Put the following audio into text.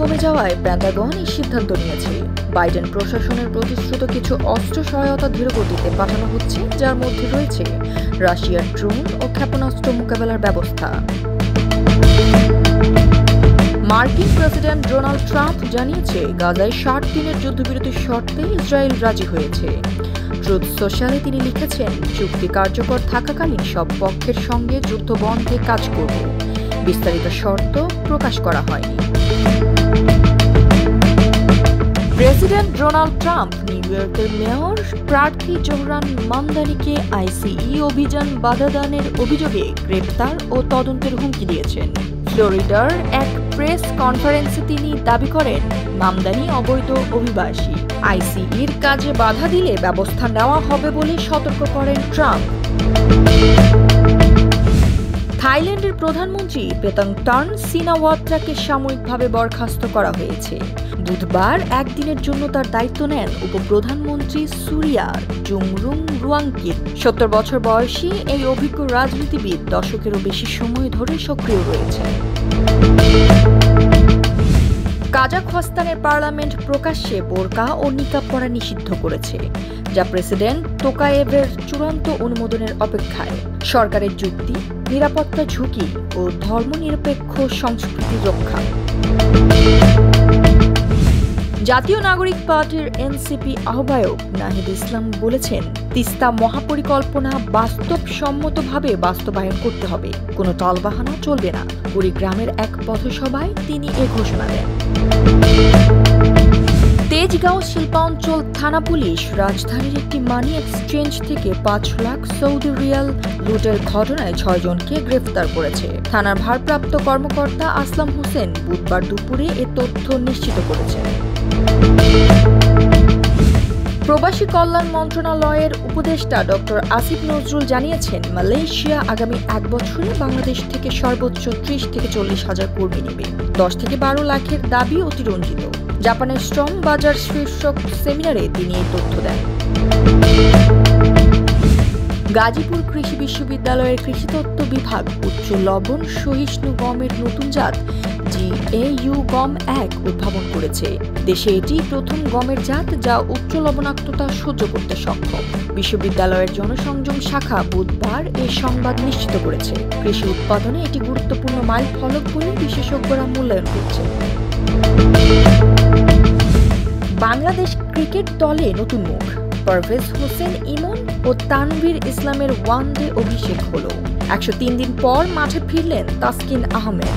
কমে যাওয়ায় পেন্টাগন এই সিদ্ধান্ত নিয়েছে। বাইডেন প্রশাসনের প্রতিশ্রুত কিছু অস্ত্র সহায়তা ধীরগতিতে পাঠানো হচ্ছে, যার মধ্যে রয়েছে রাশিয়ার ড্রোন ও ক্ষেপণাস্ত্র মোকাবেলার ব্যবস্থা। মার্কিন প্রেসিডেন্ট ডোনাল্ড ট্রাম্প জানিয়েছে, গাজায় 60 দিনের যুদ্ধবিরতির শর্তে ইসরায়েল রাজি হয়েছে। ট্রুথ সোশ্যালে তিনি লিখেছেন, চুক্তি কার্যকর থাকাকালীন সব পক্ষের সঙ্গে যুদ্ধ বন্ধে কাজ করব। বিস্তারিত শর্ত প্রকাশ করা হয়নি। প্রেসিডেন্ট ডোনাল্ড ট্রাম্প নিউ ইয়র্কের মেয়র প্রার্থী জোহরান মামদানিকে আইসিই অভিযান বাধা দানের অভিযোগে গ্রেপ্তার ও তদন্তের হুমকি দিয়েছেন। ফ্লোরিডার এক প্রেস কনফারেন্সে তিনি দাবি করেন, মামদানি অবৈধ অভিবাসী। আইসিইর কাজে বাধা দিলে ব্যবস্থা নেওয়া হবে বলে সতর্ক করেন ট্রাম্প। থাইল্যান্ডের প্রধানমন্ত্রী পেতংটার্ন সিনাওয়াত্রাকে সাময়িকভাবে বরখাস্ত করা হয়েছে। বুধবার একদিনের জন্য তার দায়িত্ব নেন উপপ্রধানমন্ত্রী সুরিয়া জুংরুং রুয়াংকিত। 70 বছর বয়সী এই অভিজ্ঞ রাজনীতিবিদ দশকেরও বেশি সময় ধরে সক্রিয় রয়েছে। কাজাখস্তানের পার্লামেন্ট প্রকাশ্যে বোরকা ও নিকাব পরা নিষিদ্ধ করেছে, যা প্রেসিডেন্ট তোকায়েভের চূড়ান্ত অনুমোদনের অপেক্ষায়। সরকারের যুক্তি, নিরাপত্তা ঝুঁকি ও ধর্মনিরপেক্ষ সংস্কৃতি রক্ষা। জাতীয় নাগরিক পার্টির এনসিপি আহ্বায়ক নাহিদ ইসলাম বলেছেন, তিস্তা মহাপরিকল্পনা বাস্তবসম্মতভাবে বাস্তবায়ন করতে হবে, কোনো টালবাহানা চলবে না। কুড়িগ্রামের এক পথসভায় তিনি এ ঘোষণা দেন। তেজগাঁও শিল্পাঞ্চল থানা পুলিশ রাজধানীর একটি মানি এক্সচেঞ্জ থেকে 5 লাখ সৌদি রিয়াল লুটের ঘটনায় 6 জনকে গ্রেফতার করেছে। থানার ভারপ্রাপ্ত কর্মকর্তা আসলাম হোসেন বুধবার দুপুরে এ তথ্য নিশ্চিত করেছেন। প্রবাসী কল্যাণ মন্ত্রণালয়ের উপদেষ্টা ডক্টর আসিফ নজরুল জানিয়েছেন, মালয়েশিয়া আগামী 1 বছরে বাংলাদেশ থেকে সর্বোচ্চ 30 থেকে 40 হাজার কর্মী নেবে। 10 থেকে 12 লাখের দাবি অতিরঞ্জিত। জাপানের শ্রম বাজার শীর্ষক সেমিনারে তিনি এই তথ্য দেন। গাজীপুর কৃষি বিশ্ববিদ্যালয়ের কৃষিতত্ত্ব বিভাগ উচ্চ লবণ সহিষ্ণু গমের নতুন জাত GAU গম 1 উদ্ভাবন করেছে। দেশে এটি প্রথম গমের জাত যা উচ্চ লবণাক্ততা সহ্য করতে সক্ষম। বিশ্ববিদ্যালয়ের জনসংযোগ শাখা বুধবার এই সংবাদ নিশ্চিত করেছে। কৃষি উৎপাদনে এটি গুরুত্বপূর্ণ মাইল ফলক বলে বিশেষজ্ঞরা মূল্যায়ন করছে। বাংলাদেশ ক্রিকেট দলে নতুন মুখ। পারভেজ হোসেন ইমন ও তানভীর ইসলামের ওয়ানডে অভিষেক হল। 103 দিন পর মাঠে ফিরলেন তাসকিন আহমেদ।